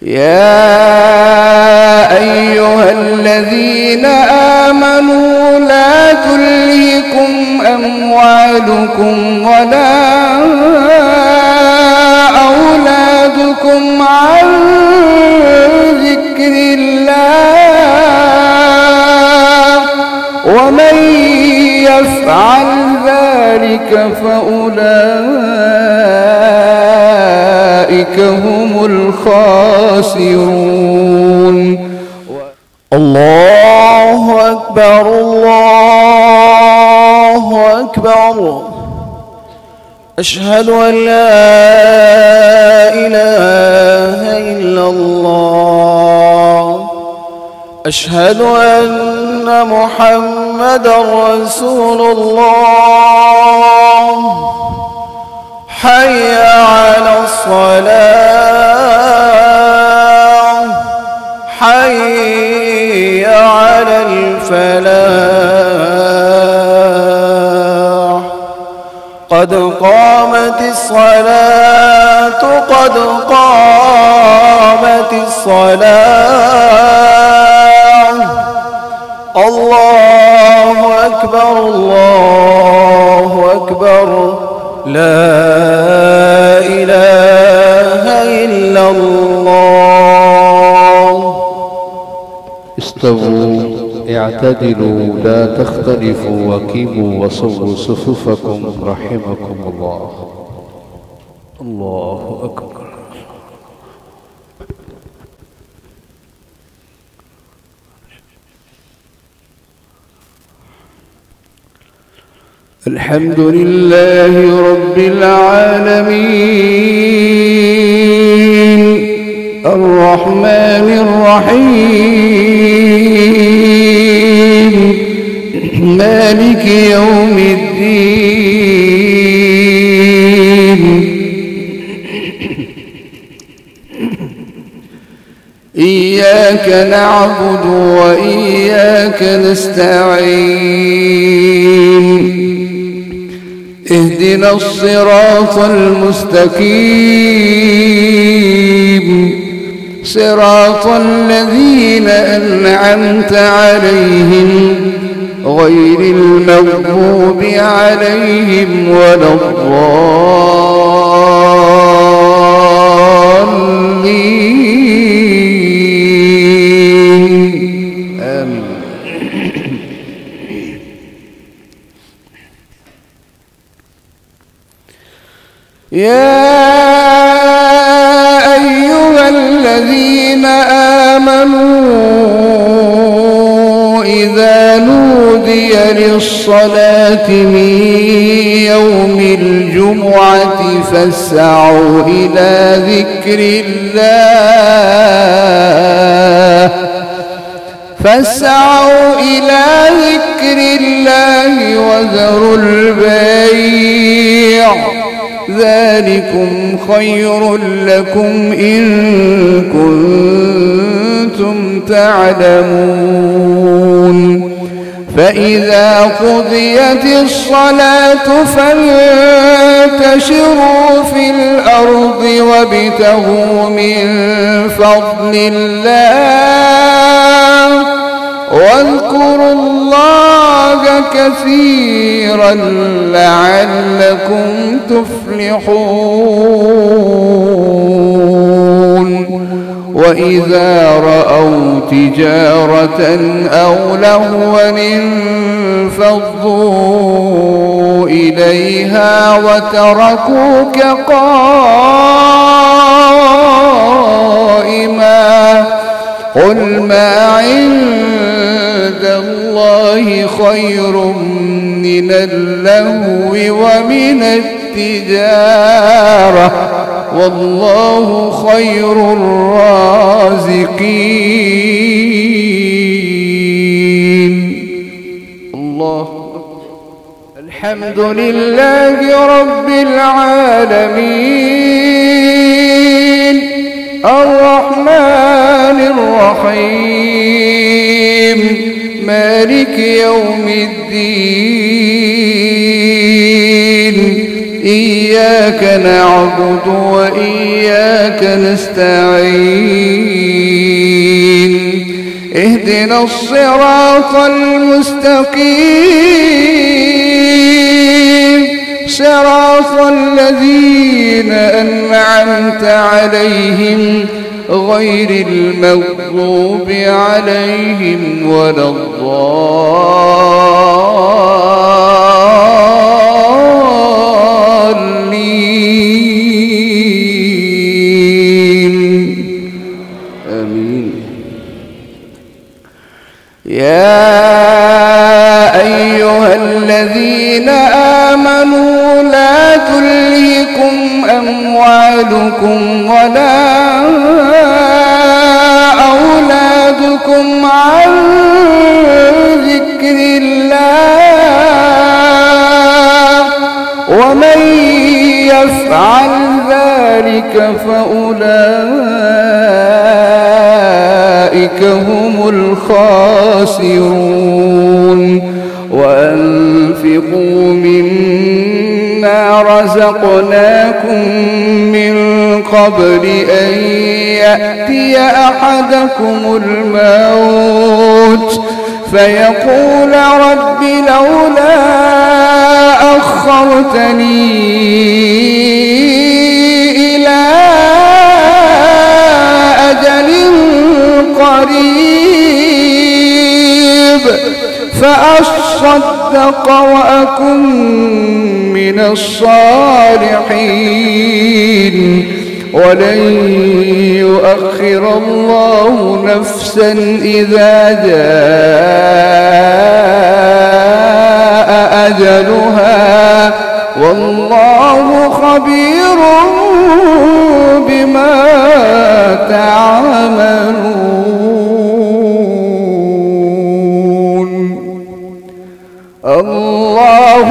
يا أيها الذين آمنوا لا تلهكم أموالكم ولا أولادكم عن ذكر الله ومن يفعل ذلك فأولئك هم الخاسرون. الله أكبر الله أكبر. أشهد أن لا إله إلا الله. أشهد أن محمدًا رسول الله. حي على الصلاة حي على الفلاح. قد قامت الصلاة قد قامت الصلاة. الله أكبر الله أكبر. لا إله إلا الله. استووا اعتدلوا لا تختلفوا وقيموا وصووا صفوفكم رحمكم الله. الله أكبر. الحمد لله رب العالمين الرحمن الرحيم مالك يوم الدين. إياك نعبد وإياك نستعين. اهدنا الصراط المستقيم صراط الذين أنعمت عليهم غير المغضوب عليهم ولا الضالين. آمين. يا أيها الذين آمنوا إذا نودي للصلاة من يوم الجمعة فاسعوا إلى ذكر الله وذروا البيع ذلكم خير لكم إن كنتم تعلمون. فإذا قضيت الصلاة فانتشروا في الأرض وابتغوا من فضل الله واذكروا الله كثيرا لعلكم تفلحون. وإذا رأوا تجارة أو لهوا انفضوا إليها وتركوك قائما. قل ما عند الله خير من اللهو ومن التجارة والله خير الرازقين. الله. الحمد لله رب العالمين الرحمن الرحيم مالك يوم الدين. إياك نعبد وإياك نستعين اهدنا الصراط المستقيم صراط الذين أنعمت عليهم غير المغضوب عليهم ولا الضالين آمين. يا أيها الذين آمنوا لا تلهكم أموالكم ولا أولادكم عن ذكر الله ومن يفعل ذلك فأولئك هم الخاسرون. وأنفقوا مما رزقناكم من قبل أن يأتي أحدكم الموت فيقول رب لولا أخرتني إلى أجل قريب فأصدق وأكن من الصالحين ولن يؤخر الله نفسا إذا جاء أجلها والله خبير بما تعملون. الله